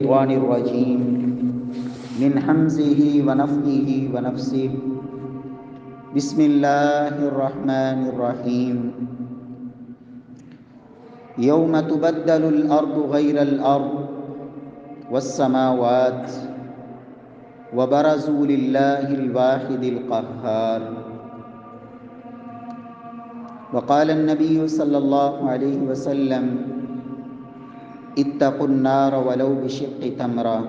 الشيطان الرجيم من همزه ونفخه ونفسه بسم الله الرحمن الرحيم يوم تبدل الأرض غير الأرض والسماوات وبرزوا لله الواحد القهار وقال النبي صلى الله عليه وسلم اتقوا النار ولو بشق تمرہ۔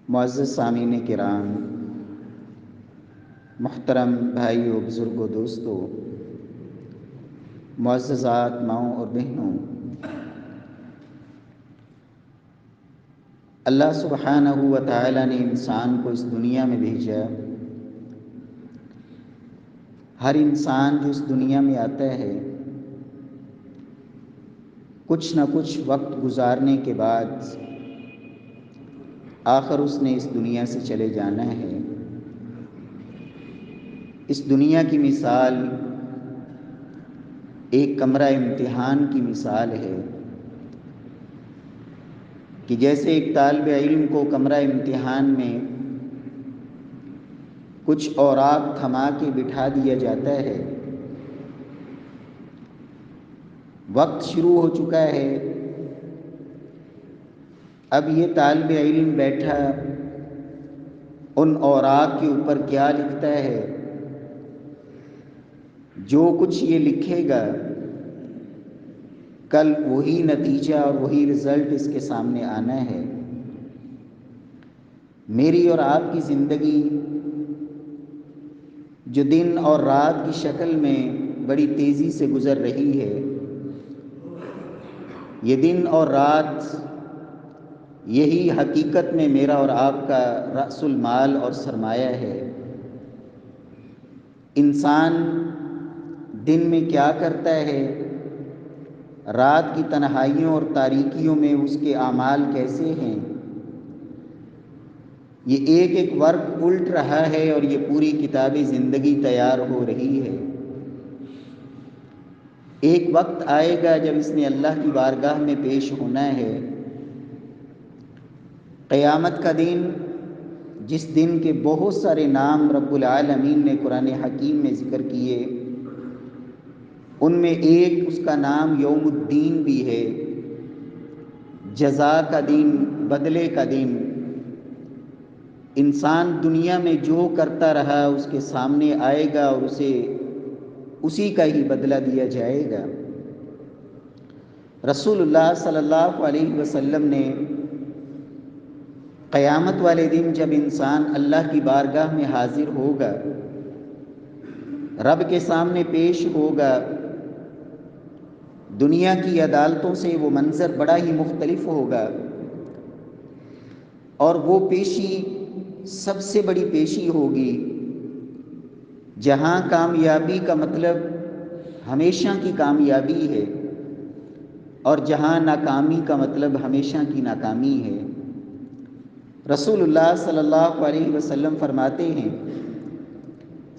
معزز سامعین کرام، محترم بھائیو، بزرگوں، دوستو، معززات ماؤں اور بہنوں، اللہ سبحانہ و تعالی نے انسان کو اس دنیا میں بھیجا۔ ہر انسان جو اس دنیا میں آتا ہے کچھ نہ کچھ وقت گزارنے کے بعد آخر اس نے اس دنیا سے چلے جانا ہے۔ اس دنیا کی مثال ایک کمرہ امتحان کی مثال ہے کہ جیسے ایک طالب علم کو کمرہ امتحان میں کچھ اوراق تھما کے بٹھا دیا جاتا ہے، وقت شروع ہو چکا ہے، اب یہ طالب علم بیٹھا ان اوراق کے اوپر کیا لکھتا ہے؟ جو کچھ یہ لکھے گا کل وہی نتیجہ اور وہی رزلٹ اس کے سامنے آنا ہے۔ میری اور آپ کی زندگی جو دن اور رات کی شکل میں بڑی تیزی سے گزر رہی ہے، یہ دن اور رات یہی حقیقت میں میرا اور آپ کا رأس المال اور سرمایہ ہے۔ انسان دن میں کیا کرتا ہے، رات کی تنہائیوں اور تاریکیوں میں اس کے اعمال کیسے ہیں، یہ ایک ایک ورق الٹ رہا ہے اور یہ پوری کتاب زندگی تیار ہو رہی ہے۔ ایک وقت آئے گا جب اس نے اللہ کی بارگاہ میں پیش ہونا ہے، قیامت کا دن، جس دن کے بہت سارے نام رب العالمین نے قرآن حکیم میں ذکر کیے، ان میں ایک اس کا نام یوم الدین بھی ہے، جزا کا دن، بدلے کا دن۔ انسان دنیا میں جو کرتا رہا اس کے سامنے آئے گا اور اسے اسی کا ہی بدلہ دیا جائے گا۔ رسول اللہ صلی اللہ علیہ وسلم نے قیامت والے دن جب انسان اللہ کی بارگاہ میں حاضر ہوگا، رب کے سامنے پیش ہوگا، دنیا کی عدالتوں سے وہ منظر بڑا ہی مختلف ہوگا، اور وہ پیشی سب سے بڑی پیشی ہوگی جہاں کامیابی کا مطلب ہمیشہ کی کامیابی ہے اور جہاں ناکامی کا مطلب ہمیشہ کی ناکامی ہے۔ رسول اللہ صلی اللہ علیہ وسلم فرماتے ہیں،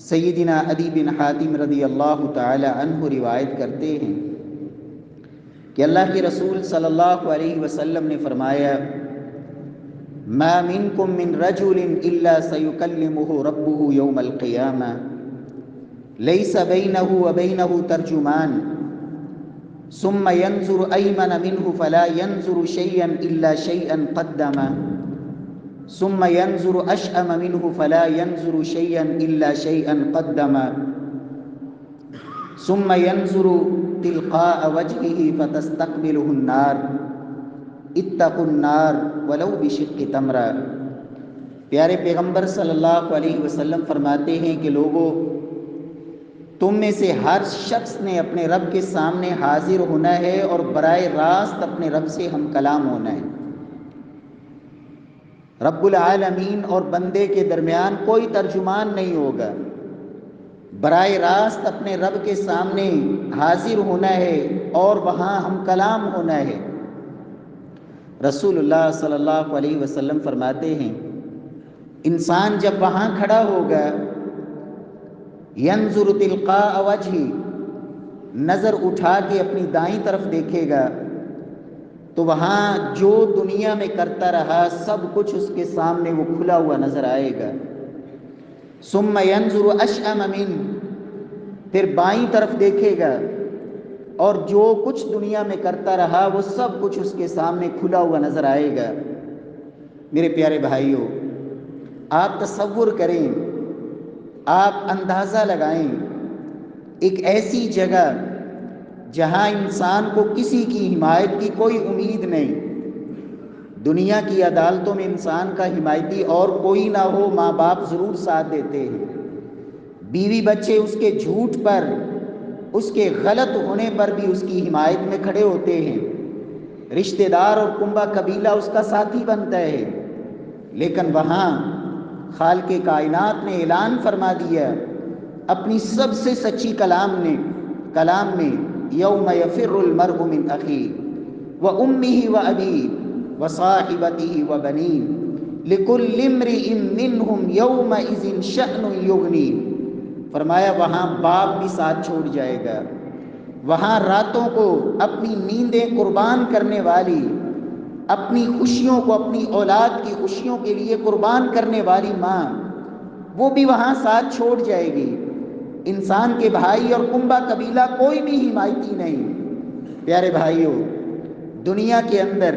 سیدنا عدی بن حاتم رضی اللہ تعالی عنہ روایت کرتے ہیں کہ اللہ کے رسول صلی اللہ علیہ وسلم نے فرمایا، ما منکم من رجل الا سیکلمہ ربہ یوم القیامہ لیس بینہ وبینہ ترجمان ثم ينظر ایمن منہ فلا ينظر شیئا الا شیئا قدمہ ثم ينظر اشأم منہ فلا ينظر شیئا الا شیئا قدمہ ثم ينظر تلقاء وجهه فتستقبله النار اتقوا النار ولو بشق تمرہ۔ پیارے پیغمبر صلی اللہ علیہ وسلم فرماتے ہیں کہ لوگوں، تم میں سے ہر شخص نے اپنے رب کے سامنے حاضر ہونا ہے اور براہ راست اپنے رب سے ہم کلام ہونا ہے۔ رب العالمین اور بندے کے درمیان کوئی ترجمان نہیں ہوگا، براہ راست اپنے رب کے سامنے حاضر ہونا ہے اور وہاں ہم کلام ہونا ہے۔ رسول اللہ صلی اللہ علیہ وسلم فرماتے ہیں، انسان جب وہاں کھڑا ہوگا، ینظر تلقاء وجہہ، نظر اٹھا کے اپنی دائیں طرف دیکھے گا تو وہاں جو دنیا میں کرتا رہا سب کچھ اس کے سامنے وہ کھلا ہوا نظر آئے گا۔ ثم ينظر اشأم من، پھر بائیں طرف دیکھے گا اور جو کچھ دنیا میں کرتا رہا وہ سب کچھ اس کے سامنے کھلا ہوا نظر آئے گا۔ میرے پیارے بھائیوں، آپ تصور کریں، آپ اندازہ لگائیں، ایک ایسی جگہ جہاں انسان کو کسی کی حمایت کی کوئی امید نہیں۔ دنیا کی عدالتوں میں انسان کا حمایتی اور کوئی نہ ہو، ماں باپ ضرور ساتھ دیتے ہیں، بیوی بچے اس کے جھوٹ پر، اس کے غلط ہونے پر بھی اس کی حمایت میں کھڑے ہوتے ہیں، رشتہ دار اور کنبہ قبیلہ اس کا ساتھی بنتا ہے۔ لیکن وہاں خالق کائنات نے اعلان فرما دیا اپنی سب سے سچی کلام میں، یوم یفر المرء من اخیہ وامہ وابیہ وصاحبتہ وبنیہ لکل امرئ منہم یومئذ شأن یغنیہ۔ فرمایا وہاں باپ بھی ساتھ چھوڑ جائے گا، وہاں راتوں کو اپنی نیندیں قربان کرنے والی، اپنی خوشیوں کو اپنی اولاد کی خوشیوں کے لیے قربان کرنے والی ماں، وہ بھی وہاں ساتھ چھوڑ جائے گی۔ انسان کے بھائی اور کنبہ قبیلہ کوئی بھی حمایتی نہیں۔ پیارے بھائیوں، دنیا کے اندر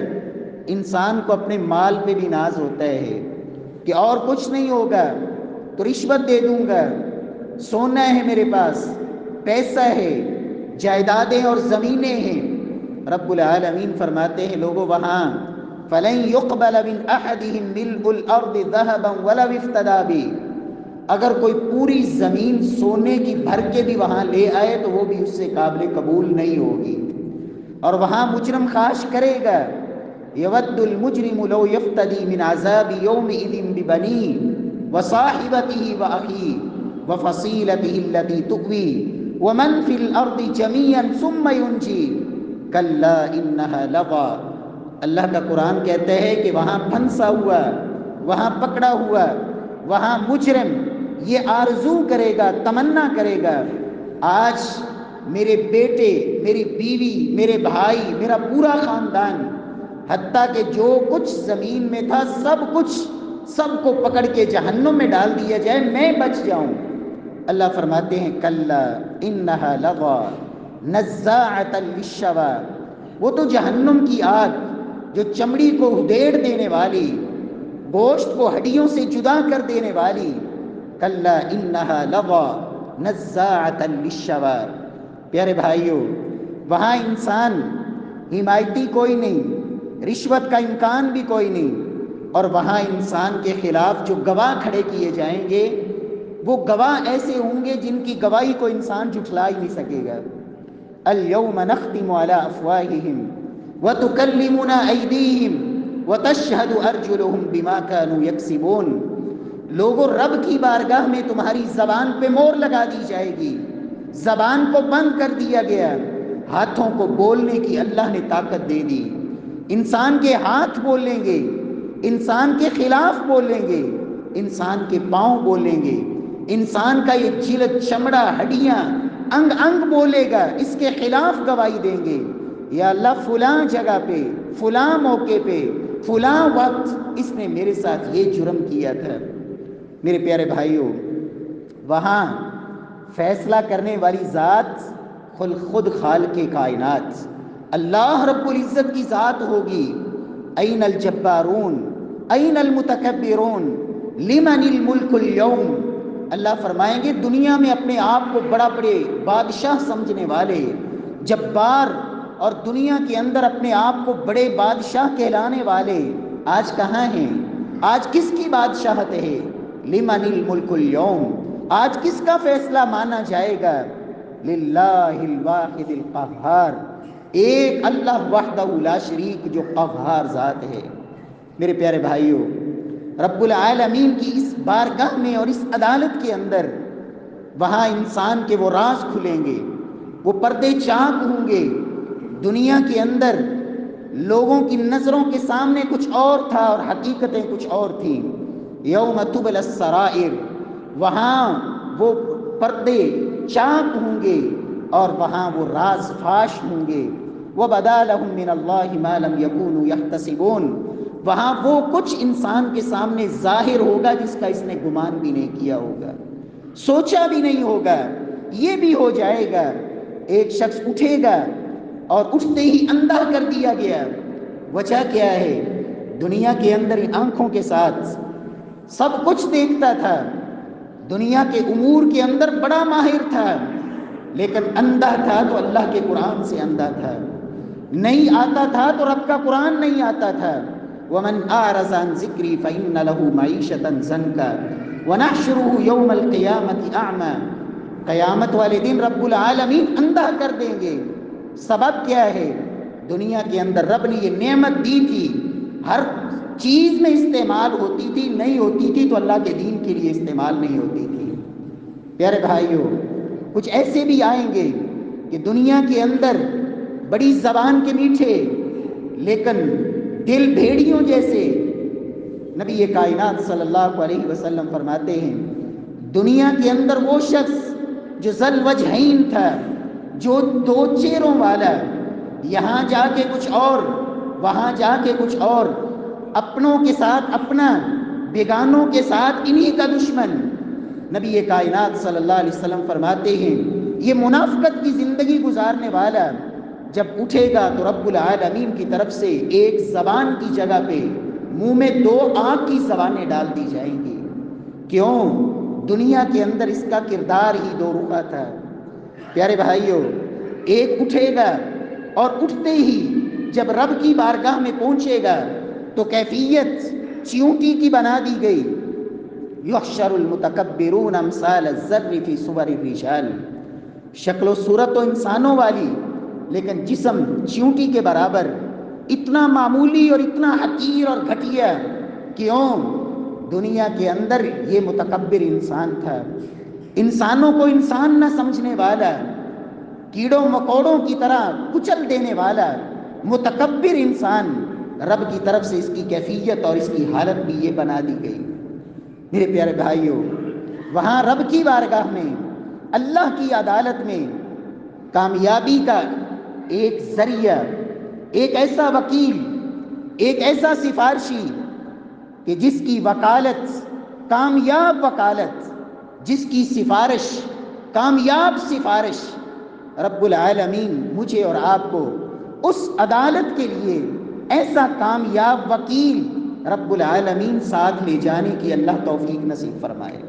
انسان کو اپنے مال پہ بھی ناز ہوتا ہے کہ اور کچھ نہیں ہوگا تو رشوت دے دوں گا، سونا ہے میرے پاس، پیسہ ہے، جائیدادیں اور زمینیں ہیں۔ رب العالمین فرماتے ہیں لوگوں وہاں فَلَن يُقْبَلَ مِنْ أَحَدِهِمْ مِلْءُ الْأَرْضِ ذَهَبًا وَلَوِ افْتَدَىٰ بِهِ، اگر کوئی پوری زمین سونے کی بھر کے بھی وہاں لے آئے تو وہ بھی اس سے قابل قبول نہیں ہوگی۔ اور وہاں مجرم خواہش کرے گا، یود المجرم لو یفتدی من عذاب یومئذ ببنیہ وصاحبتہ واخیہ وفصیلتہ التی تؤویہ ومن فی الارض جمیعا ثم ینجیہ کلا انہا لظیٰ۔ اللہ کا قرآن کہتا ہے کہ وہاں پھنسا ہوا، وہاں پکڑا ہوا، وہاں مجرم یہ آرزو کرے گا، تمنا کرے گا، آج میرے بیٹے، میری بیوی، میرے بھائی، میرا پورا خاندان، حتیٰ کہ جو کچھ زمین میں تھا سب کو پکڑ کے جہنم میں ڈال دیا جائے، میں بچ جاؤں۔ اللہ فرماتے ہیں کلا انہا لظیٰ نزاعۃ للشویٰ، وہ تو جہنم کی آگ جو چمڑی کو ادھیڑ دینے والی، گوشت کو ہڈیوں سے جدا کر دینے والی، کلا انہا لظیٰ نزاعۃ للشویٰ۔ پیارے بھائیوں، وہاں انسان حمایتی کوئی نہیں، رشوت کا امکان بھی کوئی نہیں، اور وہاں انسان کے خلاف جو گواہ کھڑے کیے جائیں گے وہ گواہ ایسے ہوں گے جن کی گواہی کو انسان جھٹلا ہی نہیں سکے گا۔ الیوم نختم علی افواہہم وتکلمنا ایدیہم وتشہد ارجلہم بما کانوا یکسبون۔ لوگوں، رب کی بارگاہ میں تمہاری زبان پہ مہر لگا دی جائے گی، زبان کو بند کر دیا گیا، ہاتھوں کو بولنے کی اللہ نے طاقت دے دی۔ انسان کے ہاتھ بولیں گے، انسان کے خلاف بولیں گے، انسان کے پاؤں بولیں گے، انسان کا یہ جلد، چمڑا، ہڈیاں، انگ انگ بولے گا، اس کے خلاف گواہی دیں گے، یا اللہ فلاں جگہ پہ، فلاں موقع پہ، فلاں وقت اس نے میرے ساتھ یہ جرم کیا تھا۔ میرے پیارے بھائیوں، وہاں فیصلہ کرنے والی ذات خود خالق کائنات اللہ رب العزت کی ذات ہوگی۔ این الجبارون این المتکبرون لمن الملک اليوم۔ اللہ فرمائیں گے دنیا میں اپنے آپ کو بڑا بڑے بادشاہ سمجھنے والے، جبار، اور دنیا کے اندر اپنے آپ کو بڑے بادشاہ کہلانے والے آج کہاں ہیں؟ آج کس کی بادشاہت ہے؟ لمن الملک اليوم، آج کس کا فیصلہ مانا جائے گا؟ للہ الواحد القہار، ایک اللہ وحدہ لا شریک جو قہار ذات ہے۔ میرے پیارے بھائیوں، رب العالمین کی اس بارگاہ میں اور اس عدالت کے اندر وہاں انسان کے وہ راز کھلیں گے، وہ پردے چاک ہوں گے۔ دنیا کے اندر لوگوں کی نظروں کے سامنے کچھ اور تھا اور حقیقتیں کچھ اور تھیں۔ یوم تبلی السرائر، وہاں وہ پردے چاک ہوں گے اور وہاں وہ راز فاش ہوں گے۔ وَبَدَا لَهُم مِّنَ اللَّهِ مَا لَمْ يَكُونُوا يَحْتَسِبُونَ، وہاں وہ کچھ انسان کے سامنے ظاہر ہوگا جس کا اس نے گمان بھی نہیں کیا ہوگا، سوچا بھی نہیں ہوگا۔ یہ بھی ہو جائے گا، ایک شخص اٹھے گا اور اٹھتے ہی اندھا کر دیا گیا۔ وجہ کیا ہے؟ دنیا کے اندر آنکھوں کے ساتھ سب کچھ دیکھتا تھا، دنیا کے امور کے اندر بڑا ماہر تھا، لیکن اندھا تھا تو اللہ کے قرآن سے اندھا تھا، نہیں آتا تھا تو رب کا قرآن نہیں آتا تھا۔ وَمَنْ أَعْرَضَ عَنْ ذِكْرِي فَإِنَّ لَهُ مَعِيشَةً ضَنْكًا وَنَحْشُرُهُ يَوْمَ الْقِيَامَةِ أَعْمَى، قیامت والے دن رب العالمین اندھا کر دیں گے۔ سبب کیا ہے؟ دنیا کے اندر رب نے یہ نعمت دی تھی، ہر چیز میں استعمال ہوتی تھی، نہیں ہوتی تھی تو اللہ کے دین کے لیے استعمال نہیں ہوتی تھی۔ پیارے بھائیوں، کچھ ایسے بھی آئیں گے کہ دنیا کے اندر بڑی زبان کے میٹھے لیکن دل بھیڑیوں جیسے۔ نبی کائنات صلی اللہ علیہ وسلم فرماتے ہیں، دنیا کے اندر وہ شخص جو ذل وجہین تھا، جو دو چہروں والا، یہاں جا کے کچھ اور وہاں جا کے کچھ اور، اپنوں کے ساتھ اپنا، بیگانوں کے ساتھ انہی کا دشمن۔ نبی کائنات صلی اللہ علیہ وسلم فرماتے ہیں، یہ منافقت کی زندگی گزارنے والا جب اٹھے گا تو رب العالمین کی طرف سے ایک زبان کی جگہ پہ منہ میں دو آنکھ کی زبانیں ڈال دی جائیں گی۔ کیوں؟ دنیا کے اندر اس کا کردار ہی دو رخا تھا۔ پیارے بھائیوں، ایک اٹھے گا اور اٹھتے ہی جب رب کی بارگاہ میں پہنچے گا تو کیفیت چیونٹی کی بنا دی گئی۔ یحشر المتکبرون امثال الذر فی صور الرجال، شکل و صورت تو انسانوں والی لیکن جسم چیونٹی کے برابر، اتنا معمولی اور اتنا حقیر اور گھٹیا۔ کیوں؟ دنیا کے اندر یہ متکبر انسان تھا، انسانوں کو انسان نہ سمجھنے والا، کیڑوں مکوڑوں کی طرح کچل دینے والا متکبر انسان، رب کی طرف سے اس کی کیفیت اور اس کی حالت بھی یہ بنا دی گئی۔ میرے پیارے بھائیوں، وہاں رب کی بارگاہ میں، اللہ کی عدالت میں کامیابی کا ایک ذریعہ، ایک ایسا وکیل، ایک ایسا سفارشی کہ جس کی وکالت، کامیاب وکالت، جس کی سفارش، کامیاب سفارش، رب العالمین مجھے اور آپ کو اس عدالت کے لیے ایسا کامیاب وکیل رب العالمین ساتھ لے جانے کی اللہ توفیق نصیب فرمائے۔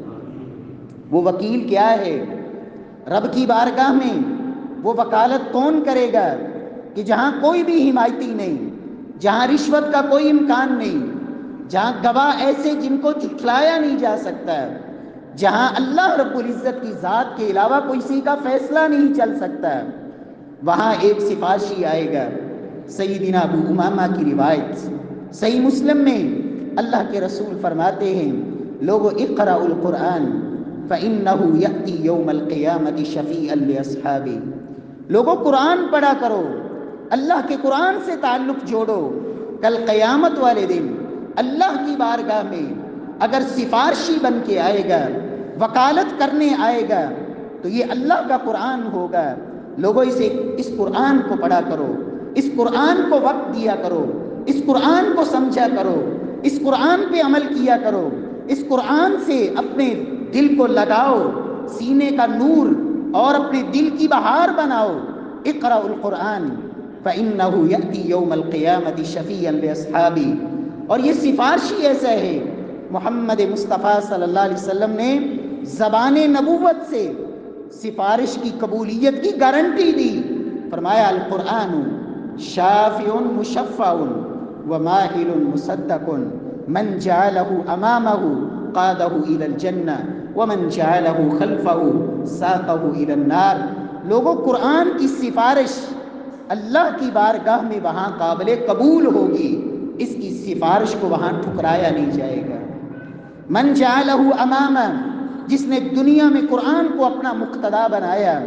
وہ وکیل کیا ہے؟ رب کی بارگاہ میں وہ وکالت کون کرے گا کہ جہاں کوئی بھی حمایتی نہیں، جہاں رشوت کا کوئی امکان نہیں، جہاں گواہ ایسے جن کو جھٹلایا نہیں جا سکتا، جہاں اللہ رب العزت کی ذات کے علاوہ کسی کا فیصلہ نہیں چل سکتا، وہاں ایک سفارشی آئے گا۔ سیدنا ابو امامہ کی روایت صحیح مسلم میں اللہ کے رسول فرماتے ہیں، لوگو اقرأوا القرآن فإنه يأتي يوم القیامة شفیعا لأصحابہ، لوگو قرآن پڑھا کرو، اللہ کے قرآن سے تعلق جوڑو، کل قیامت والے دن اللہ کی بارگاہ میں اگر سفارشی بن کے آئے گا، وکالت کرنے آئے گا تو یہ اللہ کا قرآن ہوگا۔ لوگوں اس قرآن کو پڑھا کرو، اس قرآن کو وقت دیا کرو، اس قرآن کو سمجھا کرو، اس قرآن پہ عمل کیا کرو، اس قرآن سے اپنے دل کو لگاؤ، سینے کا نور اور اپنے دل کی بہار بناؤ۔ اقرأوا القرآن فإنه يأتي يوم القیامة شفیعا لأصحابہ۔ اور یہ سفارشی ایسا ہے، محمد مصطفیٰ صلی اللہ علیہ وسلم نے زبان نبوت سے سفارش کی قبولیت کی گارنٹی دی۔ فرمایا القرآن شافع مشفع وماہل مصدق، من جعلہ امامہ قادہ الی الجنہ ومن جعلہ خلفہ ساقہ الی النار۔ لوگوں، قرآن کی سفارش اللہ کی بارگاہ میں وہاں قابل قبول ہوگی، اس کی سفارش کو وہاں ٹھکرایا نہیں جائے گا۔ من جعلہ امامہ، جس نے دنیا میں قرآن کو اپنا مقتدا بنایا،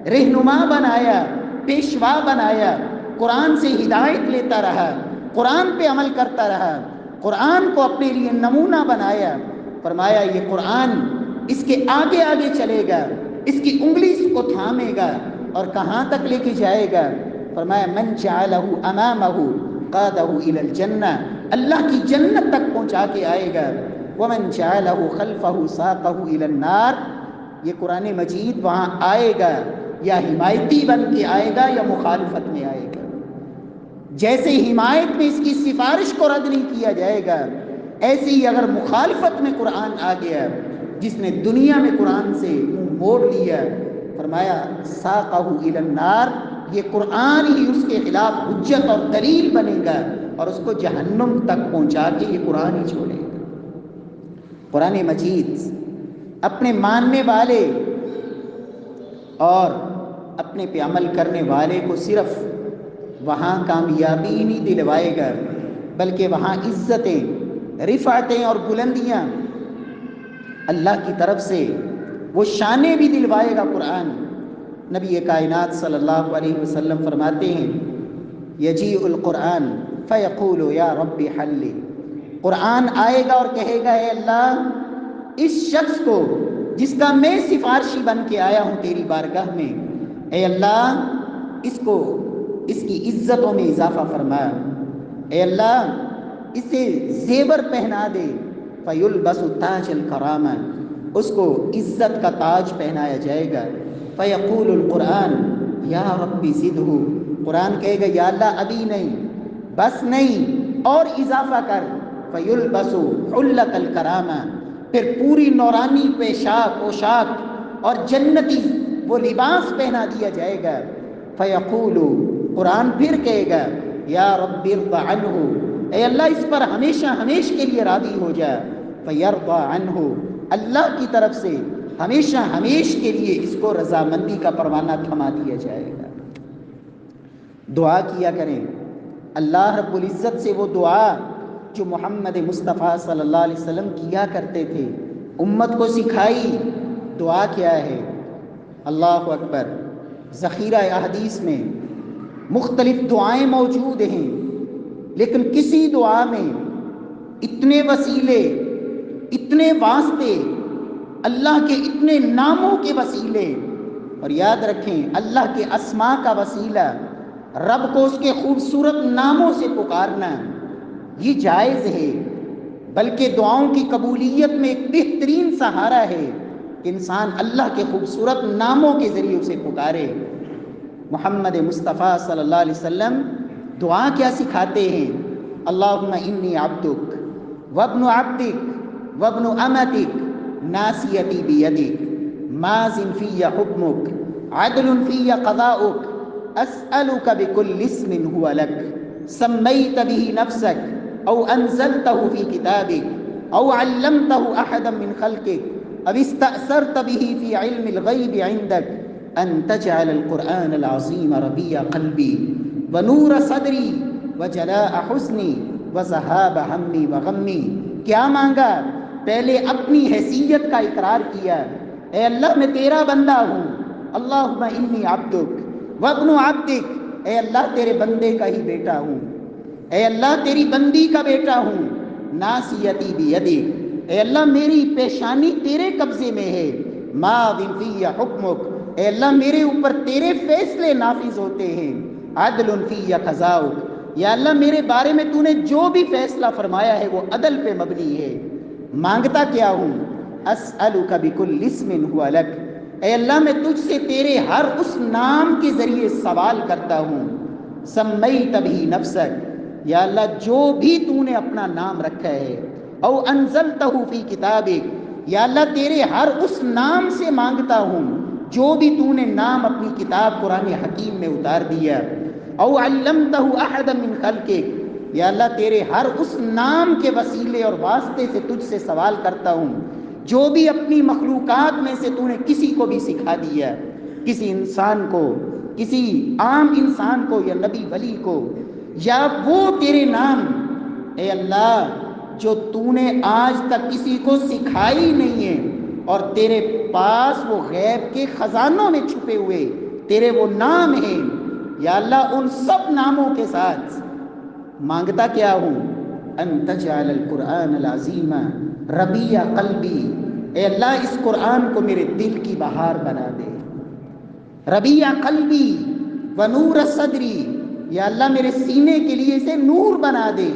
رہنما بنایا، پیشوا بنایا، قرآن سے ہدایت لیتا رہا، قرآن پہ عمل کرتا رہا، قرآن کو اپنے لیے نمونہ بنایا، فرمایا یہ قرآن اس کے آگے آگے چلے گا، اس کی انگلی اس کو تھامے گا اور کہاں تک لے کے جائے گا؟ فرمایا من جعلہ امامہ قادہ الی الجنہ، اللہ کی جنت تک پہنچا کے آئے گا، ومن جعلہ خلفہ ساقہ الی النار، یہ قرآن مجید وہاں آئے گا یا حمایتی بن کے آئے گا یا مخالفت میں آئے گا۔ جیسے حمایت میں اس کی سفارش کو رد نہیں کیا جائے گا، ایسے ہی اگر مخالفت میں قرآن آ گیا، جس نے دنیا میں قرآن سے منہ موڑ لیا، فرمایا ساقہ الی النار، یہ قرآن ہی اس کے خلاف حجت اور دلیل بنے گا اور اس کو جہنم تک پہنچا کے یہ قرآن ہی چھوڑے گا۔ قرآن مجید اپنے ماننے والے اور اپنے پہ عمل کرنے والے کو صرف وہاں کامیابی ہی نہیں دلوائے گا، بلکہ وہاں عزتیں، رفعتیں اور بلندیاں اللہ کی طرف سے وہ شانیں بھی دلوائے گا قرآن۔ نبی کائنات صلی اللہ علیہ وسلم فرماتے ہیں یجیء القرآن فیقول یا رب حل، قرآن آئے گا اور کہے گا اے اللہ اس شخص کو جس کا میں سفارشی بن کے آیا ہوں تیری بارگاہ میں، اے اللہ اس کو اس کی عزتوں میں اضافہ فرما، اے اللہ اسے زیور پہنا دے، فیلبس تاج الکرامہ، اس کو عزت کا تاج پہنایا جائے گا، فیقول القرآن یا رب زدہ، قرآن کہے گا یا اللہ ابھی نہیں، بس نہیں اور اضافہ کر، فیلبس حلت الکرامہ، پھر پوری نورانی پوشاک اور جنتی وہ لباس پہنا دیا جائے گا، فیقول، قرآن پھر کہے گا یا رب ارض عنہ، اے اللہ اس پر ہمیشہ ہمیش کے لیے راضی ہو جا، فیرضى عنہ، اللہ کی طرف سے ہمیشہ ہمیش کے لیے اس کو رضامندی کا پروانہ تھما دیا جائے گا۔ دعا کیا کریں اللہ رب العزت سے، وہ دعا جو محمد مصطفیٰ صلی اللہ علیہ وسلم کیا کرتے تھے، امت کو سکھائی۔ دعا کیا ہے؟ اللہ اکبر، ذخیرہ احادیث میں مختلف دعائیں موجود ہیں، لیکن کسی دعا میں اتنے وسیلے، اتنے واسطے، اللہ کے اتنے ناموں کے وسیلے، اور یاد رکھیں اللہ کے اسماء کا وسیلہ، رب کو اس کے خوبصورت ناموں سے پکارنا یہ جائز ہے، بلکہ دعاؤں کی قبولیت میں ایک بہترین سہارا ہے کہ انسان اللہ کے خوبصورت ناموں کے ذریعے اسے پکارے۔ محمد مصطفیٰ صلی اللہ علیہ وسلم دعا کیا سکھاتے ہیں؟ اللہم انی عبدک وابن عبدک وابن امتک ناسیتی بیدک ماض فی حکمک عدل فی قضاؤک اسألک بکل اسم هو لک سمیت به نفسک او انزلتہ فی کتابک او علمتہ احدا من خلقک او استأثرت به فی علم الغیب عندک ان تجعل القرآن العظیم ربیع قلبی ونور صدری وجلاء حزنی وذہاب ہمی وغمی۔ کیا مانگا؟ پہلے اپنی حیثیت کا اقرار کیا، اے اللہ میں تیرا بندہ ہوں، اللہم انی عبدک وابن عبدک، اے اللہ تیرے بندے کا ہی بیٹا ہوں، اے اللہ تیری بندی کا بیٹا ہوں، ناسیتی بیدک، اے اللہ میری پیشانی تیرے قبضے میں ہے، ماض فی حکمک، اے اللہ میرے اوپر تیرے فیصلے نافذ ہوتے ہیں، عدل فی قضاؤک، یا اللہ میرے بارے میں تو نے جو بھی فیصلہ فرمایا ہے وہ عدل پہ مبنی ہے۔ مانگتا کیا ہوں؟ اسألک بکل اسم هو لک، اے اللہ میں تجھ سے تیرے ہر اس نام کے ذریعے سوال کرتا ہوں، سمیت بہ نفسک، یا اللہ جو بھی تو نے اپنا نام رکھا ہے، او انزلتہ فی کتابک، یا اللہ تیرے ہر اس نام سے مانگتا ہوں جو بھی تو نے نام اپنی کتاب قرآن حکیم میں اتار دیا، او علمتہ احدا من خلقک، یا اللہ تیرے ہر اس نام کے وسیلے اور واسطے سے تجھ سے سوال کرتا ہوں جو بھی اپنی مخلوقات میں سے تو نے کسی کو بھی سکھا دیا، کسی انسان کو، کسی عام انسان کو یا نبی ولی کو، یا وہ تیرے نام اے اللہ جو تو نے آج تک کسی کو سکھائی نہیں ہے اور تیرے پاس وہ غیب کے خزانوں میں چھپے ہوئے تیرے وہ نام ہیں، یا اللہ ان سب ناموں کے ساتھ مانگتا کیا ہوں؟ ان تجعل القرآن العظیم ربیع قلبی، اے اللہ اس قرآن کو میرے دل کی بہار بنا دے، ربیع قلبی، ونور صدری، یا اللہ میرے سینے کے لیے اسے نور بنا دے،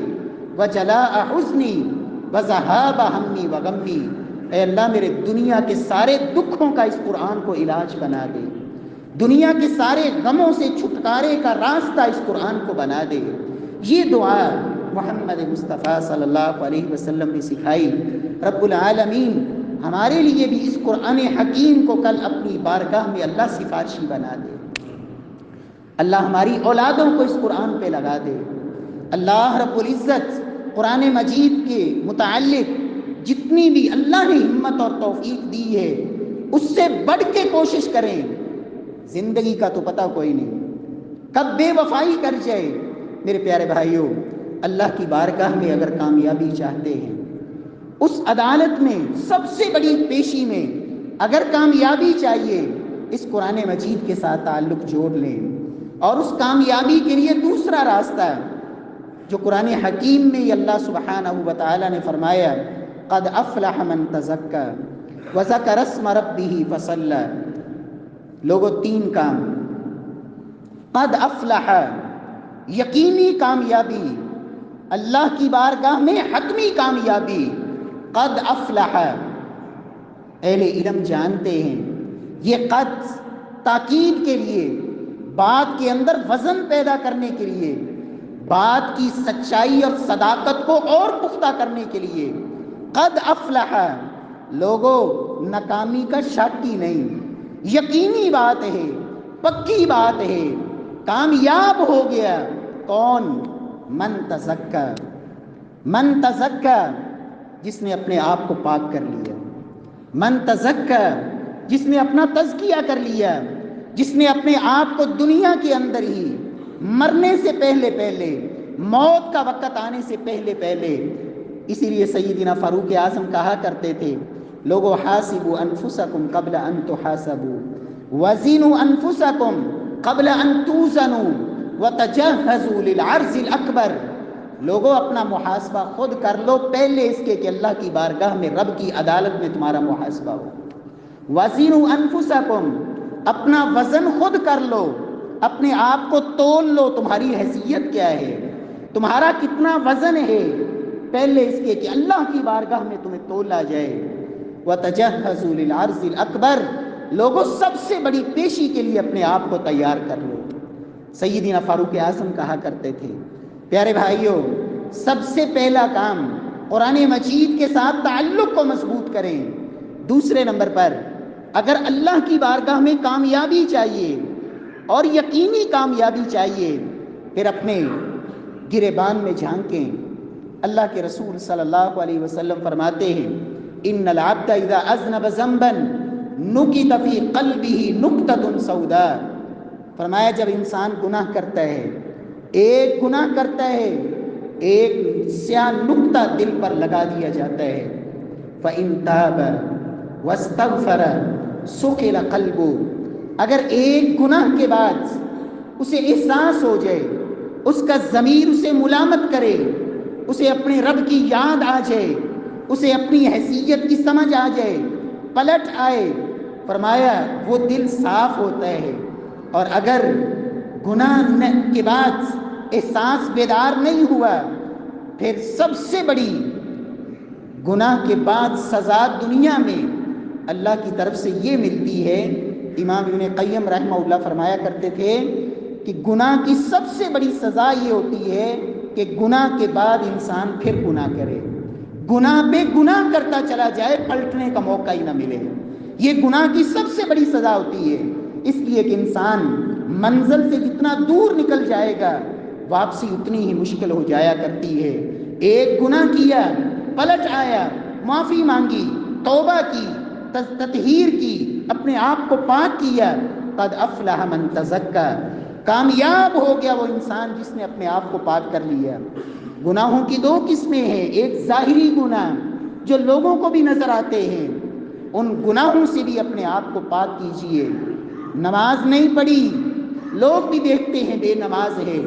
وجلاء حزنی وذہاب ہمی وغمی، اے اللہ میرے دنیا کے سارے دکھوں کا اس قرآن کو علاج بنا دے، دنیا کے سارے غموں سے چھٹکارے کا راستہ اس قرآن کو بنا دے۔ یہ دعا محمد مصطفیٰ صلی اللہ علیہ وسلم نے سکھائی۔ رب العالمین ہمارے لیے بھی اس قرآن حکیم کو کل اپنی بارگاہ میں اللہ سفارشی بنا دے، اللہ ہماری اولادوں کو اس قرآن پہ لگا دے۔ اللہ رب العزت قرآن مجید کے متعلق جتنی بھی اللہ نے ہمت اور توفیق دی ہے اس سے بڑھ کے کوشش کریں۔ زندگی کا تو پتہ کوئی نہیں، کب بے وفائی کر جائے۔ میرے پیارے بھائیوں، اللہ کی بارگاہ میں اگر کامیابی چاہتے ہیں، اس عدالت میں سب سے بڑی پیشی میں اگر کامیابی چاہیے، اس قرآن مجید کے ساتھ تعلق جوڑ لیں۔ اور اس کامیابی کے لیے دوسرا راستہ جو قرآن حکیم میں یہ اللہ سبحانہ و تعالی نے فرمایا، قد افلح من تزکا وذکر اسم ربہ فصلی۔ لوگوں، تین کام، قد افلح یقینی کامیابی، اللہ کی بارگاہ میں حتمی کامیابی، قد افلح۔ اہل علم جانتے ہیں یہ قد تاکید کے لیے، بات کے اندر وزن پیدا کرنے کے لیے، بات کی سچائی اور صداقت کو اور پختہ کرنے کے لیے، قد افلح۔ لوگوں، ناکامی کا شاکی نہیں، یقینی بات ہے، پکی بات ہے، کامیاب ہو گیا۔ کون؟ من تزکا، من تزکا، جس نے اپنے آپ کو پاک کر لیا، من تزکا، جس نے اپنا تزکیہ کر لیا، جس نے اپنے آپ کو دنیا کے اندر ہی مرنے سے پہلے پہلے، موت کا وقت آنے سے پہلے پہلے، اسی لیے سیدنا فاروق اعظم کہا کرتے تھے، لوگو حاسبوا انفسکم قبل ان تحاسبوا وزنوا انفسکم قبل ان توزنوا وتجہزوا للعرض الاکبر۔ لوگوں، اپنا محاسبہ خود کر لو پہلے اس کے کہ اللہ کی بارگاہ میں، رب کی عدالت میں تمہارا محاسبہ ہو۔ وزنوا انفسکم، اپنا وزن خود کر لو، اپنے آپ کو تول لو، تمہاری حیثیت کیا ہے، تمہارا کتنا وزن ہے، پہلے اس کے کہ اللہ کی بارگاہ میں تمہیں تولا جائے۔ وَتَجَهَّزُوا لِلْعَرْضِ الْأَكْبَرِ، لوگوں سب سے بڑی پیشی کے لیے اپنے آپ کو تیار کر لو۔ سیدنا فاروق اعظم کہا کرتے تھے۔ پیارے بھائیوں، سب سے پہلا کام قرآن مجید کے ساتھ تعلق کو مضبوط کریں۔ دوسرے نمبر پر، اگر اللہ کی بارگاہ میں کامیابی چاہیے اور یقینی کامیابی چاہیے، پھر اپنے گریبان میں جھانکیں۔ اللہ کے رسول صلی اللہ علیہ وسلم فرماتے ہیں، ان العبد اذا اذنب ذنبا نکت فی قلبہ نکتۃ سوداء۔ فرمایا جب انسان گناہ کرتا ہے، ایک گناہ کرتا ہے، ایک سیاہ نقطہ دل پر لگا دیا جاتا ہے۔ فَإِن تَابَ وَاسْتَغْفَرَ سُقِلَ قَلْبُهُ، اگر ایک گناہ کے بعد اسے احساس ہو جائے، اس کا ضمیر اسے ملامت کرے، اسے اپنے رب کی یاد آ جائے، اسے اپنی حیثیت کی سمجھ آ جائے، پلٹ آئے، فرمایا وہ دل صاف ہوتا ہے۔ اور اگر گناہ کے بعد احساس بیدار نہیں ہوا، پھر سب سے بڑی گناہ کے بعد سزا دنیا میں اللہ کی طرف سے یہ ملتی ہے۔ امام ابن قیم رحمہ اللہ فرمایا کرتے تھے کہ گناہ کی سب سے بڑی سزا یہ ہوتی ہے کہ گناہ کے بعد انسان پھر گناہ کرے، گناہ پہ گناہ کرتا چلا جائے، پلٹنے کا موقع ہی نہ ملے۔ یہ گناہ کی سب سے بڑی سزا ہوتی ہے، اس لیے کہ انسان منزل سے جتنا دور نکل جائے گا، واپسی اتنی ہی مشکل ہو جایا کرتی ہے۔ ایک گناہ کیا، پلٹ آیا، معافی مانگی، توبہ کی، تطہیر کی، اپنے آپ کو پاک کیا، قد افلح من تزکا، کامیاب ہو گیا وہ انسان جس نے اپنے آپ کو پاک کر لیا۔ گناہوں کی دو قسمیں ہیں، ایک ظاہری گناہ جو لوگوں کو بھی نظر آتے ہیں، ان گناہوں سے بھی اپنے آپ کو پاک کیجئے۔ نماز نہیں پڑھی، لوگ بھی دیکھتے ہیں بے نماز ہے،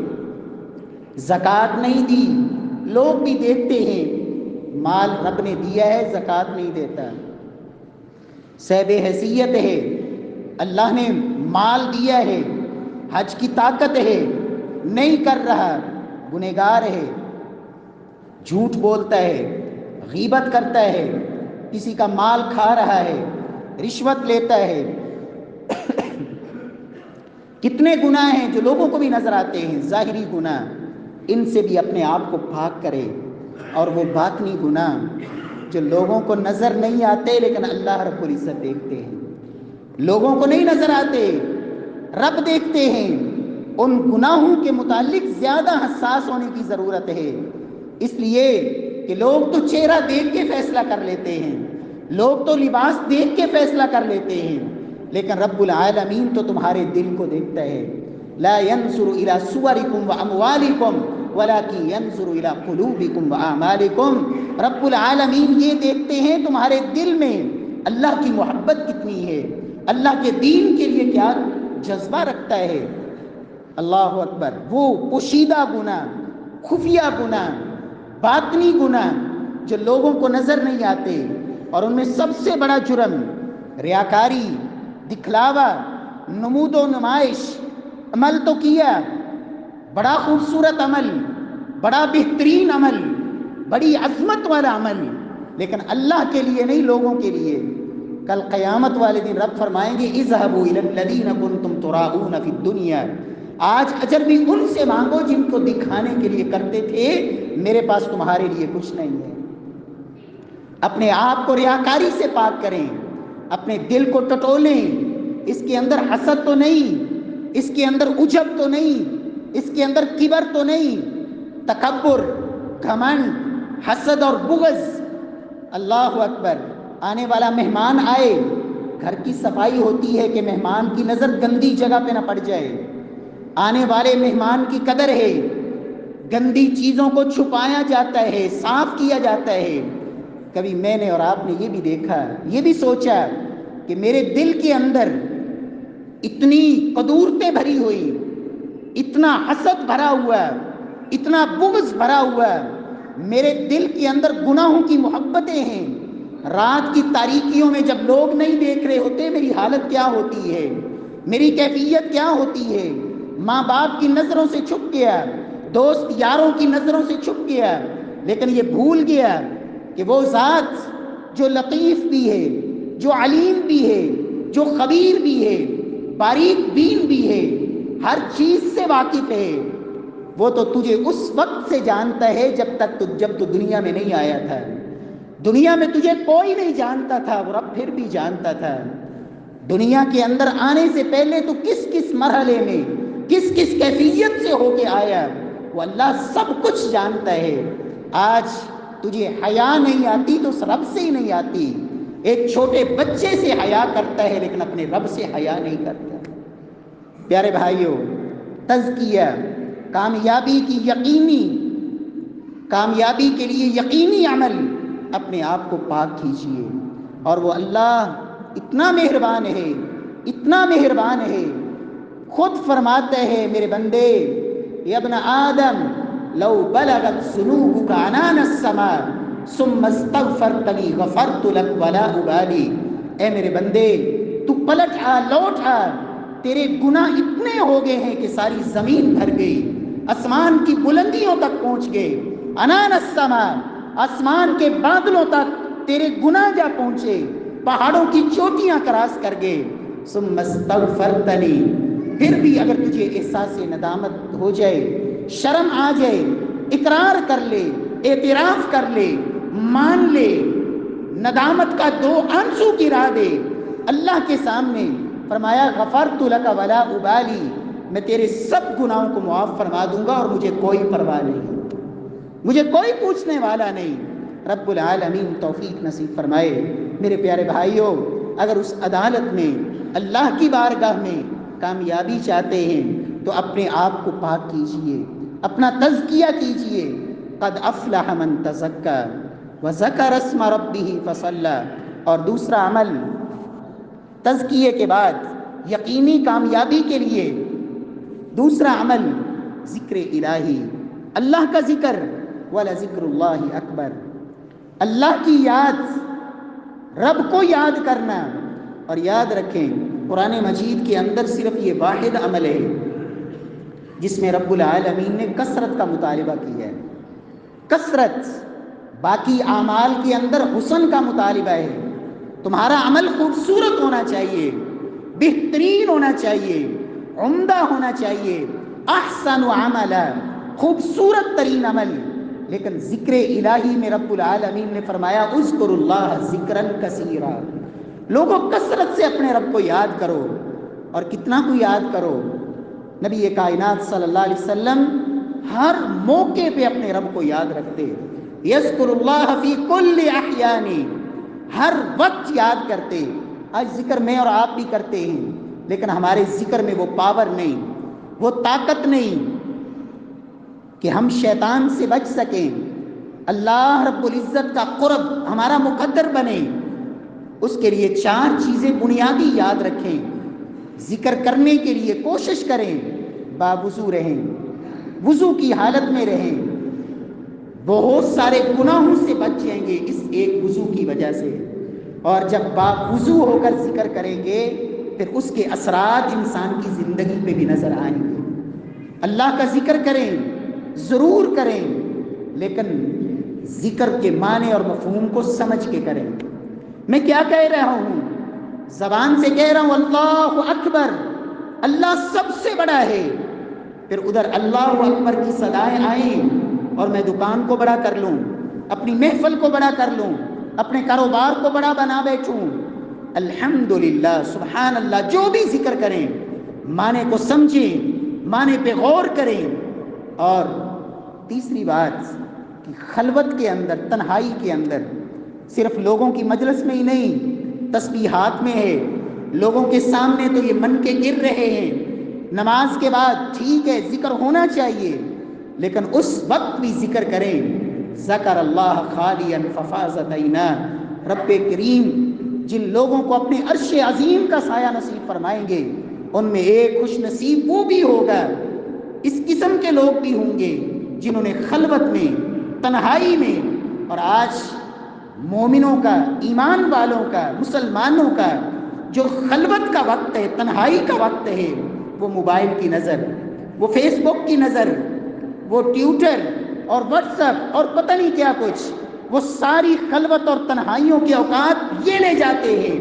زکوٰۃ نہیں دی، لوگ بھی دیکھتے ہیں، مال رب نے دیا ہے زکوٰۃ نہیں دیتا، صاحب حیثیت ہے، اللہ نے مال دیا ہے، حج کی طاقت ہے نہیں کر رہا، گنہگار ہے، جھوٹ بولتا ہے، غیبت کرتا ہے، کسی کا مال کھا رہا ہے، رشوت لیتا ہے۔ کتنے گناہ ہیں جو لوگوں کو بھی نظر آتے ہیں، ظاہری گناہ، ان سے بھی اپنے آپ کو پاک کرے۔ اور وہ باطنی گناہ جو لوگوں کو نظر نہیں آتے لیکن اللہ رب العزت دیکھتے ہیں، لوگوں کو نہیں نظر آتے، رب دیکھتے ہیں، ان گناہوں کے متعلق زیادہ حساس ہونے کی ضرورت ہے۔ اس لیے کہ لوگ تو چہرہ دیکھ کے فیصلہ کر لیتے ہیں، لوگ تو لباس دیکھ کے فیصلہ کر لیتے ہیں، لیکن رب العالمین تو تمہارے دل کو دیکھتا ہے۔ لا ينظر الى صورکم واموالکم ولکن ينظر الى قلوبکم واعمالکم۔ رب العالمین یہ دیکھتے ہیں تمہارے دل میں اللہ کی محبت کتنی ہے، اللہ کے دین کے لیے کیا جذبہ رکھتا ہے۔ اللہ اکبر۔ وہ پوشیدہ گناہ، خفیہ گناہ، باطنی گناہ جو لوگوں کو نظر نہیں آتے، اور ان میں سب سے بڑا جرم ریاکاری، دکھلاوا، نمود و نمائش۔ عمل تو کیا، بڑا خوبصورت عمل، بڑا بہترین عمل، بڑی عظمت والا عمل، لیکن اللہ کے لیے نہیں، لوگوں کے لیے۔ کل قیامت والے دن رب فرمائیں گے اذهبوا الى الذين كنتم تراؤون في الدنيا۔ آج اجر بھی ان سے مانگو جن کو دکھانے کے لیے کرتے تھے، میرے پاس تمہارے لیے کچھ نہیں ہے۔ اپنے آپ کو ریاکاری سے پاک کریں، اپنے دل کو ٹٹولیں، اس کے اندر حسد تو نہیں، اس کے اندر عجب تو نہیں، اس کے اندر کبر تو نہیں، تکبر، گھمنڈ، حسد اور بغض۔ اللہ اکبر۔ آنے والا مہمان آئے، گھر کی صفائی ہوتی ہے کہ مہمان کی نظر گندی جگہ پہ نہ پڑ جائے، آنے والے مہمان کی قدر ہے، گندی چیزوں کو چھپایا جاتا ہے، صاف کیا جاتا ہے۔ کبھی میں نے اور آپ نے یہ بھی دیکھا، یہ بھی سوچا کہ میرے دل کے اندر اتنی قدورتیں بھری ہوئی، اتنا حسد بھرا ہوا، اتنا بغض بھرا ہوا، میرے دل کے اندر گناہوں کی محبتیں ہیں۔ رات کی تاریکیوں میں جب لوگ نہیں دیکھ رہے ہوتے، میری حالت کیا ہوتی ہے، میری کیفیت کیا ہوتی ہے۔ ماں باپ کی نظروں سے چھپ گیا، دوست یاروں کی نظروں سے چھپ گیا، لیکن یہ بھول گیا کہ وہ ذات جو لطیف بھی ہے، جو علیم بھی ہے، جو خبیر بھی ہے، باریک بین بھی ہے، ہر چیز سے واقف ہے، وہ تو تجھے اس وقت سے جانتا ہے جب تو دنیا میں نہیں آیا تھا۔ دنیا میں تجھے کوئی نہیں جانتا تھا، وہ رب پھر بھی جانتا تھا۔ دنیا کے اندر آنے سے پہلے تو کس کس مرحلے میں، کس کس کیفیت سے ہو کے آیا، وہ اللہ سب کچھ جانتا ہے۔ آج تجھے حیا نہیں آتی تو اس رب سے ہی نہیں آتی۔ ایک چھوٹے بچے سے حیا کرتا ہے لیکن اپنے رب سے حیا نہیں کرتا۔ پیارے بھائیوں، تزکیہ، کامیابی کے لیے یقینی عمل، اپنے آپ کو پاک کیجیے۔ اور وہ اللہ اتنا مہربان ہے، اتنا مہربان ہے، خود فرماتا ہے میرے بندے، یا ابن آدم لو بلغت ذنوبک عنان السماء ثم استغفرتنی غفرت لک ولا ابالی۔ اے میرے بندے، تو پلٹ آ، لوٹ آ، تیرے گناہ اتنے ہو گئے ہیں کہ ساری زمین بھر گئی، آسمان کی بلندیوں تک پہنچ گئے، عنان السماء، آسمان کے بادلوں تک تیرے گناہ جا پہنچے، پہاڑوں کی چوٹیاں کراس کر گئے۔ ثم استغفرتنی، پھر بھی اگر تجھے احساس ندامت ہو جائے، شرم آ جائے، اقرار کر لے، اعتراف کر لے، مان لے، ندامت کا دو آنسو گرا دے اللہ کے سامنے، فرمایا غفرت لک ولا ابالی، میں تیرے سب گناہوں کو معاف فرما دوں گا اور مجھے کوئی پرواہ نہیں، مجھے کوئی پوچھنے والا نہیں۔ رب العالمین توفیق نصیب فرمائے۔ میرے پیارے بھائیوں، اگر اس عدالت میں، اللہ کی بارگاہ میں کامیابی چاہتے ہیں تو اپنے آپ کو پاک کیجئے، اپنا تزکیہ کیجئے۔ قد افلح من تزکا وذکر اسم ربہ فصلی۔ اور دوسرا عمل تزکیے کے بعد یقینی کامیابی کے لیے، دوسرا عمل ذکر الہی، اللہ کا ذکر، وَلَذِكْرُ اللَّهِ اکبر، اللہ کی یاد، رب کو یاد کرنا۔ اور یاد رکھیں، قرآن مجید کے اندر صرف یہ واحد عمل ہے جس میں رب العالمین نے کثرت کا مطالبہ کیا ہے. کثرت، باقی اعمال کے اندر حسن کا مطالبہ ہے. تمہارا عمل خوبصورت ہونا چاہیے، بہترین ہونا چاہیے، عمدہ ہونا چاہیے. احسن عملا، خوبصورت ترین عمل. لیکن ذکر الہی میں رب العالمین نے فرمایا اذکر اللہ ذکرا کثیرا. لوگوں کثرت سے اپنے رب کو یاد کرو. اور کتنا کو یاد کرو؟ نبی کائنات صلی اللہ علیہ وسلم ہر موقع پہ اپنے رب کو یاد رکھتے. یذکر اللہ فی کل احیان، ہر وقت یاد کرتے. آج ذکر میں اور آپ بھی کرتے ہیں، لیکن ہمارے ذکر میں وہ پاور نہیں، وہ طاقت نہیں کہ ہم شیطان سے بچ سکیں، اللہ رب العزت کا قرب ہمارا مقدر بنے. اس کے لیے 4 چیزیں بنیادی یاد رکھیں. ذکر کرنے کے لیے کوشش کریں، باوضو رہیں، وضو کی حالت میں رہیں. بہت سارے گناہوں سے بچ جائیں گے اس ایک وضو کی وجہ سے. اور جب باوضو ہو کر ذکر کریں گے پھر اس کے اثرات انسان کی زندگی پہ بھی نظر آئیں گے. اللہ کا ذکر کریں، ضرور کریں، لیکن ذکر کے معنی اور مفہوم کو سمجھ کے کریں. میں کیا کہہ رہا ہوں؟ زبان سے کہہ رہا ہوں اللہ اکبر، اللہ سب سے بڑا ہے. پھر ادھر اللہ اکبر کی صدائیں آئیں اور میں دکان کو بڑا کر لوں، اپنی محفل کو بڑا کر لوں، اپنے کاروبار کو بڑا بنا بیٹھوں. الحمدللہ، سبحان اللہ. جو بھی ذکر کریں معنی کو سمجھیں، معنی پہ غور کریں. اور تیسری بات کہ خلوت کے اندر، تنہائی کے اندر، صرف لوگوں کی مجلس میں ہی نہیں، تسبیحات میں ہے، لوگوں کے سامنے تو یہ من کے گر رہے ہیں. نماز کے بعد ٹھیک ہے ذکر ہونا چاہیے، لیکن اس وقت بھی ذکر کریں. ذکر اللہ خالیا ففازت عینا. رب کریم جن لوگوں کو اپنے عرش عظیم کا سایہ نصیب فرمائیں گے ان میں ایک خوش نصیب وہ بھی ہوگا. اس قسم کے لوگ بھی ہوں گے جنہوں نے خلوت میں، تنہائی میں. اور آج مومنوں کا، ایمان والوں کا، مسلمانوں کا جو خلوت کا وقت ہے، تنہائی کا وقت ہے، وہ موبائل کی نظر، وہ فیس بک کی نظر، وہ ٹویٹر اور واٹس ایپ اور پتہ نہیں کیا کچھ، وہ ساری خلوت اور تنہائیوں کے اوقات یہ لے جاتے ہیں.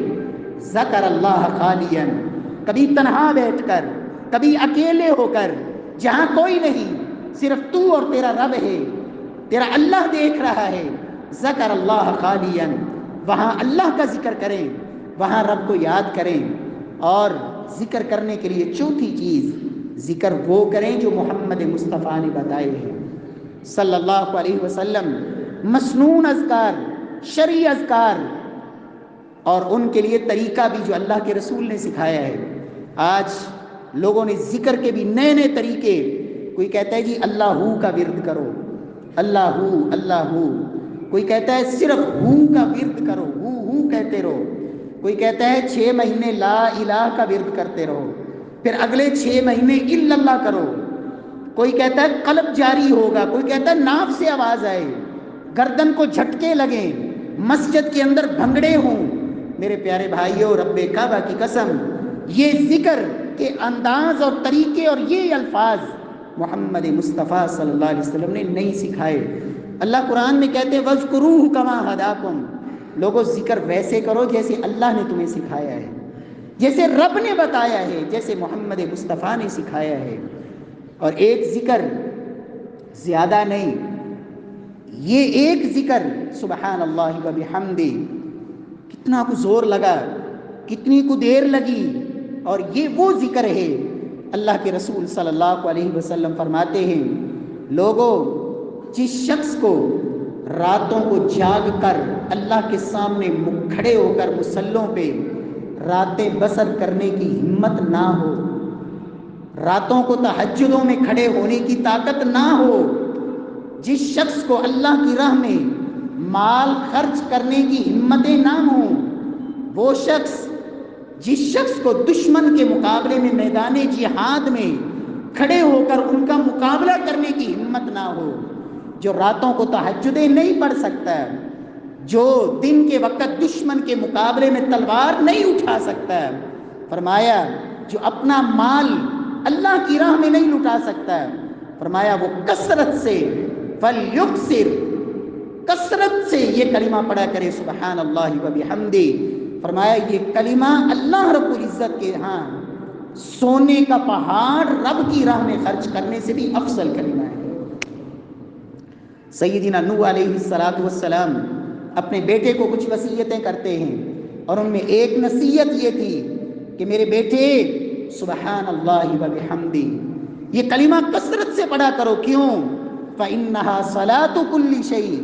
ذکر اللہ خالیا، کبھی تنہا بیٹھ کر، کبھی اکیلے ہو کر، جہاں کوئی نہیں، صرف تو اور تیرا رب ہے، تیرا اللہ دیکھ رہا ہے. ذکر اللہ خالیا، وہاں اللہ کا ذکر کریں، وہاں رب کو یاد کریں. اور ذکر کرنے کے لیے چوتھی چیز، ذکر وہ کریں جو محمد مصطفیٰ نے بتائے ہیں صلی اللہ علیہ وسلم. مسنون اذکار، شرعی اذکار، اور ان کے لیے طریقہ بھی جو اللہ کے رسول نے سکھایا ہے. آج لوگوں نے ذکر کے بھی نئے نئے طریقے. کوئی کہتا ہے جی اللہ ہو کا ورد کرو، اللہ ہو اللہ ہو. کوئی کہتا ہے صرف ہو کا ورد کرو، ہو کہتے رہو. کوئی کہتا ہے 6 مہینے لا الہ کا ورد کرتے رہو، پھر اگلے 6 مہینے الا اللہ کرو. کوئی کہتا ہے قلب جاری ہوگا، کوئی کہتا ہے ناف سے آواز آئے، گردن کو جھٹکے لگیں، مسجد کے اندر بھنگڑے ہوں. میرے پیارے بھائیوں، رب کعبہ کی قسم، یہ ذکر کے انداز اور طریقے اور یہ الفاظ محمد مصطفیٰ صلی اللہ علیہ وسلم نے نہیں سکھائے. اللہ قرآن میں کہتے ہیں وَاذْكُرُوهُ كَمَا هَدَاكُمْ. لوگوں ذکر ویسے کرو جیسے اللہ نے تمہیں سکھایا ہے، جیسے رب نے بتایا ہے، جیسے محمد مصطفیٰ نے سکھایا ہے. اور ایک ذکر زیادہ نہیں، یہ ایک ذکر سبحان اللہ و بحمدہ، کتنا کو زور لگا، کتنی کو دیر لگی. اور یہ وہ ذکر ہے. اللہ کے رسول صلی اللہ علیہ وسلم فرماتے ہیں لوگوں، جس شخص کو راتوں کو جاگ کر اللہ کے سامنے کھڑے ہو کر مصلوں پہ راتیں بسر کرنے کی ہمت نہ ہو، راتوں کو تہجدوں میں کھڑے ہونے کی طاقت نہ ہو، جس شخص کو اللہ کی راہ میں مال خرچ کرنے کی ہمتیں نہ ہوں، وہ شخص، جس شخص کو دشمن کے مقابلے میں میدان جہاد میں کھڑے ہو کر ان کا مقابلہ کرنے کی ہمت نہ ہو، جو راتوں کو تہجدیں نہیں پڑھ سکتا، جو دن کے وقت دشمن کے مقابلے میں تلوار نہیں اٹھا سکتا، فرمایا جو اپنا مال اللہ کی راہ میں نہیں لٹا سکتا. فرمایا وہ کثرت سے فلیکثر، کثرت سے یہ کلمہ پڑھا کرے سبحان اللہ و بحمدہ. فرمایا یہ کلمہ اللہ رب العزت کے ہاں سونے کا پہاڑ رب کی راہ میں خرچ کرنے سے بھی افضل کلمہ ہے. سیدنا نوح علیہ السلام اپنے بیٹے کو کچھ وصیتیں کرتے ہیں اور ان میں ایک نصیحت یہ تھی کہ میرے بیٹے سبحان اللہ و بحمدہ یہ کلمہ کثرت سے پڑھا کرو. کیوں؟ فإنها صلاة كل شيء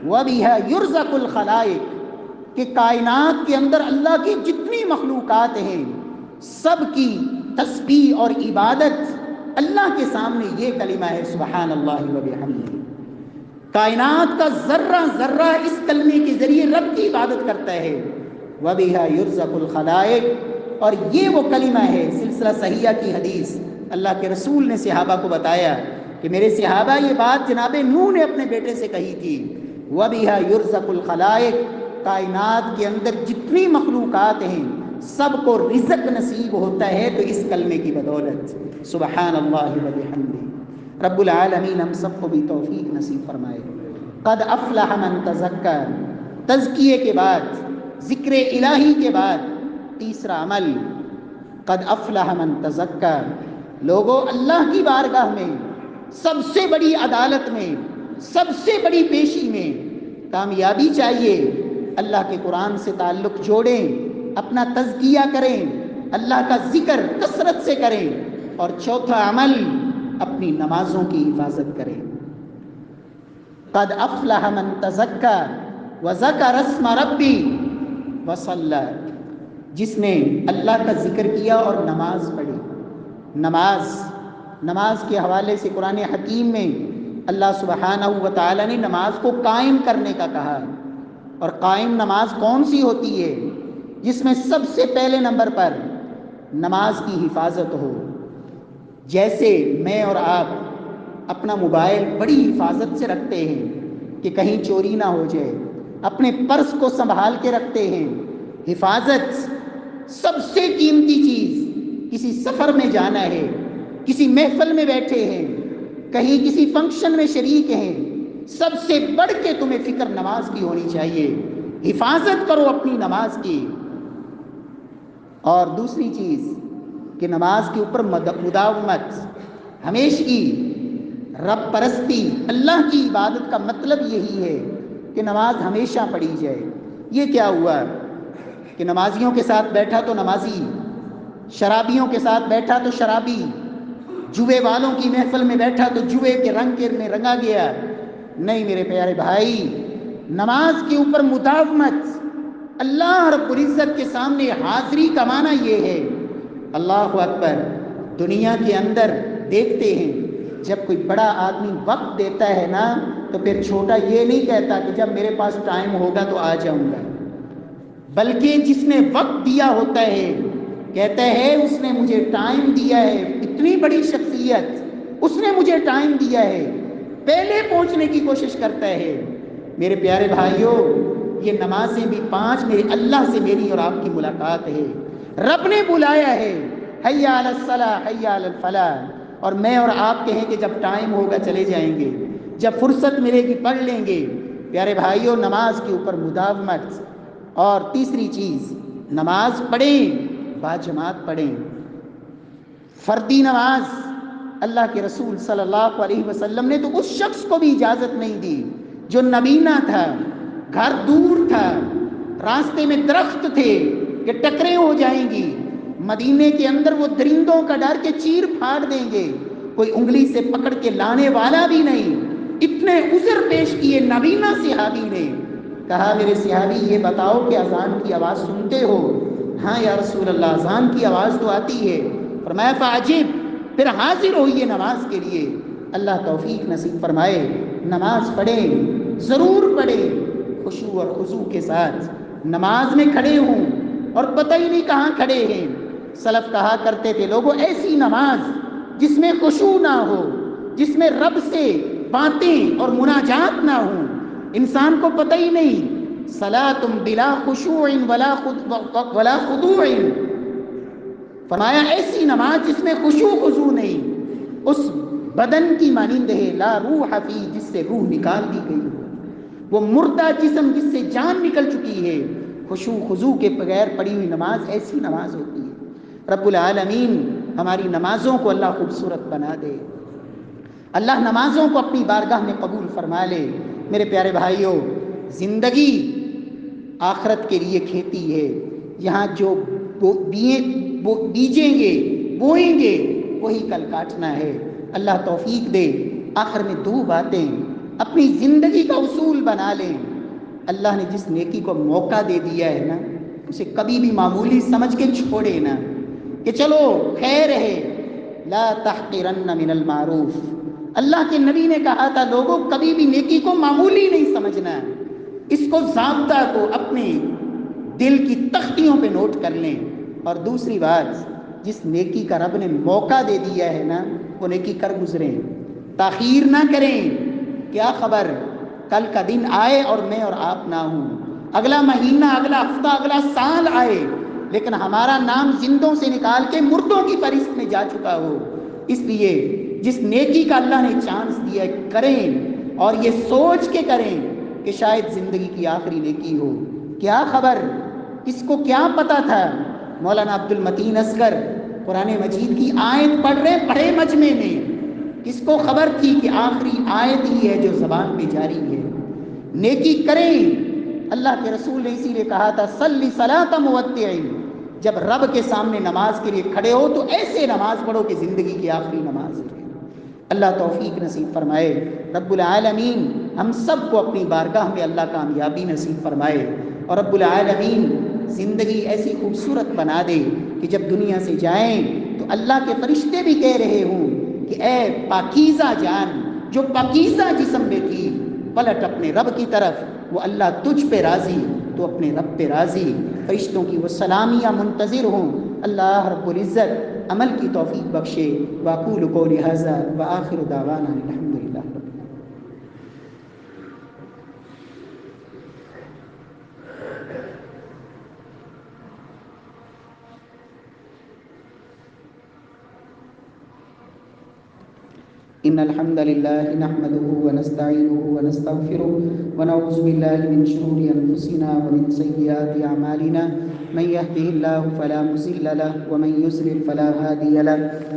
وبها يرزق الخلائق، کہ کائنات کے اندر اللہ کی جتنی مخلوقات ہیں سب کی تسبیح اور عبادت اللہ کے سامنے یہ کلمہ ہے سبحان اللہ و بحمدہ. کائنات کا ذرہ ذرہ اس کلمے کے ذریعے رب کی عبادت کرتا ہے. وَبِهَا يُرْزَقُ الْخَلَائِقُ، اور یہ وہ کلمہ ہے. سلسلہ صحیحہ کی حدیث، اللہ کے رسول نے صحابہ کو بتایا کہ میرے صحابہ یہ بات جناب نوح نے اپنے بیٹے سے کہی تھی. وَبِهَا يُرْزَقُ الْخَلَائِقُ، کائنات کے اندر جتنی مخلوقات ہیں سب کو رزق نصیب ہوتا ہے تو اس کلمے کی بدولت سبحان اللہ و بحمدہ. رب العالمین ہم سب کو بھی توفیق نصیب فرمائے. قد افلح من تزکا، تزکیے کے بعد، ذکر الہی کے بعد تیسرا عمل قد افلح من تزکا. لوگوں اللہ کی بارگاہ میں سب سے بڑی عدالت میں سب سے بڑی پیشی میں کامیابی چاہیے. اللہ کے قرآن سے تعلق جوڑیں، اپنا تزکیہ کریں، اللہ کا ذکر کثرت سے کریں. اور چوتھا عمل اپنی نمازوں کی حفاظت کریں. قد افلح من تزکا وذکر اسم ربی وصلی، جس نے اللہ کا ذکر کیا اور نماز پڑھی. نماز کے حوالے سے قرآن حکیم میں اللہ سبحانہ و تعالی نے نماز کو قائم کرنے کا کہا. اور قائم نماز کون سی ہوتی ہے؟ جس میں سب سے پہلے نمبر پر نماز کی حفاظت ہو. جیسے میں اور آپ اپنا موبائل بڑی حفاظت سے رکھتے ہیں کہ کہیں چوری نہ ہو جائے، اپنے پرس کو سنبھال کے رکھتے ہیں. حفاظت سب سے قیمتی چیز. کسی سفر میں جانا ہے، کسی محفل میں بیٹھے ہیں، کہیں کسی فنکشن میں شریک ہیں، سب سے بڑھ کے تمہیں فکر نماز کی ہونی چاہیے. حفاظت کرو اپنی نماز کی. اور دوسری چیز کہ نماز کے اوپر مداومت، ہمیشگی، رب پرستی، اللہ کی عبادت کا مطلب یہی ہے کہ نماز ہمیشہ پڑھی جائے. یہ کیا ہوا کہ نمازیوں کے ساتھ بیٹھا تو نمازی، شرابیوں کے ساتھ بیٹھا تو شرابی، جوے والوں کی محفل میں بیٹھا تو جوے کے رنگ میں رنگا گیا. نہیں میرے پیارے بھائی، نماز کے اوپر مداومت، اللہ رب العزت کے سامنے حاضری کا معنی یہ ہے. اللہ اکبر. دنیا کے اندر دیکھتے ہیں جب کوئی بڑا آدمی وقت دیتا ہے نا تو پھر چھوٹا یہ نہیں کہتا کہ جب میرے پاس ٹائم ہوگا تو آ جاؤں گا، بلکہ جس نے وقت دیا ہوتا ہے کہتا ہے اس نے مجھے ٹائم دیا ہے. اتنی بڑی شخصیت، اس نے مجھے ٹائم دیا ہے، پہلے پہنچنے کی کوشش کرتا ہے. میرے پیارے بھائیوں، یہ نمازیں بھی 5 میرے اللہ سے میری اور آپ کی ملاقات ہے. رب نے بلایا ہے حی علی الصلاۃ حی علی الفلاح، اور میں اور آپ کہیں کہ جب ٹائم ہوگا چلے جائیں گے، جب فرصت ملے گی پڑھ لیں گے. پیارے بھائیوں، نماز کے اوپر مداومت. اور تیسری چیز، نماز پڑھیں، باجماعت پڑھیں. فردی نماز اللہ کے رسول صلی اللہ علیہ وسلم نے تو اس شخص کو بھی اجازت نہیں دی جو نبینا تھا، گھر دور تھا، راستے میں درخت تھے کہ ٹکریں ہو جائیں گی، مدینے کے اندر وہ درندوں کا ڈر کے چیر پھاڑ دیں گے، کوئی انگلی سے پکڑ کے لانے والا بھی نہیں. اتنے عذر پیش کیے نبینا صحابی نے. کہا میرے صحابی یہ بتاؤ کہ اذان کی آواز سنتے ہو؟ ہاں یا رسول اللہ، اذان کی آواز تو آتی ہے. فرمایا فعجب، پھر حاضر ہوئیے نماز کے لیے. اللہ توفیق نصیب فرمائے. نماز پڑھیں، ضرور پڑھیں، خشوع اور خضوع کے ساتھ نماز میں کھڑے ہوں اور پتہ ہی نہیں کہاں کھڑے ہیں. سلف کہا کرتے تھے لوگوں ایسی نماز جس میں خشوع نہ ہو، جس میں رب سے باتیں اور مناجات نہ ہوں، انسان کو پتہ ہی نہیں. صلاۃ بلا خشوع ولا خضوع فرمایا ایسی نماز جس میں خشوع خضوع نہیں، اس بدن کی مانند ہے لا روح فی، جس سے روح نکال دی گئی ہو، وہ مردہ جسم جس سے جان نکل چکی ہے، خشوع خضوع کے بغیر پڑھی ہوئی نماز ایسی نماز ہوتی ہے۔ رب العالمین ہماری نمازوں کو اللہ خوبصورت بنا دے، اللہ نمازوں کو اپنی بارگاہ میں قبول فرما لے۔ میرے پیارے بھائیوں، زندگی آخرت کے لیے کھیتی ہے، یہاں جو بیجیں گے بوئیں گے وہی کل کاٹنا ہے۔ اللہ توفیق دے، آخر میں دو باتیں اپنی زندگی کا اصول بنا لیں۔ اللہ نے جس نیکی کو موقع دے دیا ہے نا، اسے کبھی بھی معمولی سمجھ کے چھوڑے نا، کہ چلو خیر ہے، لا تحقرن من المعروف۔ اللہ کے نبی نے کہا تھا لوگوں کبھی بھی نیکی کو معمولی نہیں سمجھنا، اس کو ضابطہ کو اپنے دل کی تختیوں پہ نوٹ کر لیں۔ اور دوسری بات، جس نیکی کا رب نے موقع دے دیا ہے نا، وہ نیکی کر گزریں، تاخیر نہ کریں۔ کیا خبر کل کا دن آئے اور میں اور آپ نہ ہوں، اگلا مہینہ، اگلا ہفتہ، اگلا سال آئے، لیکن ہمارا نام زندوں سے نکال کے مردوں کی فہرست میں جا چکا ہو۔ اس لیے جس نیکی کا اللہ نے چانس دیا کریں، اور یہ سوچ کے کریں کہ شاید زندگی کی آخری نیکی ہو۔ کیا خبر، کس کو کیا پتا تھا؟ مولانا عبد المتین اصغر قرآن مجید کی آیت پڑھ رہے پڑھے مجمع میں، کس کو خبر تھی کہ آخری آیت ہی ہے جو زبان پہ جاری ہے؟ نیکی کریں۔ اللہ کے رسول نے اسی لیے کہا تھا صلی صلاۃ مودع، جب رب کے سامنے نماز کے لیے کھڑے ہو تو ایسے نماز پڑھو کہ زندگی کی آخری نماز ہے۔ اللہ توفیق نصیب فرمائے، رب العالمین ہم سب کو اپنی بارگاہ میں اللہ کامیابی نصیب فرمائے، اور رب العالمین زندگی ایسی خوبصورت بنا دے کہ جب دنیا سے جائیں تو اللہ کے فرشتے بھی کہہ رہے ہوں کہ اے پاکیزہ جان جو پاکیزہ جسم میں تھی، پلٹ اپنے رب کی طرف، وہ اللہ تجھ پہ راضی، تو اپنے رب پہ راضی۔ فرشتوں کی وہ سلامیاں منتظر ہوں۔ اللہ رب العزت عمل کی توفیق بخشے۔ واقول قولی ھذا وآخر دعوانا الحمدللہ۔ إن الحمد لله نحمده ونستعينه ونستغفره ونعوذ بالله من شرور أنفسنا ومن سيئات أعمالنا، من يهده الله فلا مضل له ومن يضلل فلا هادي له۔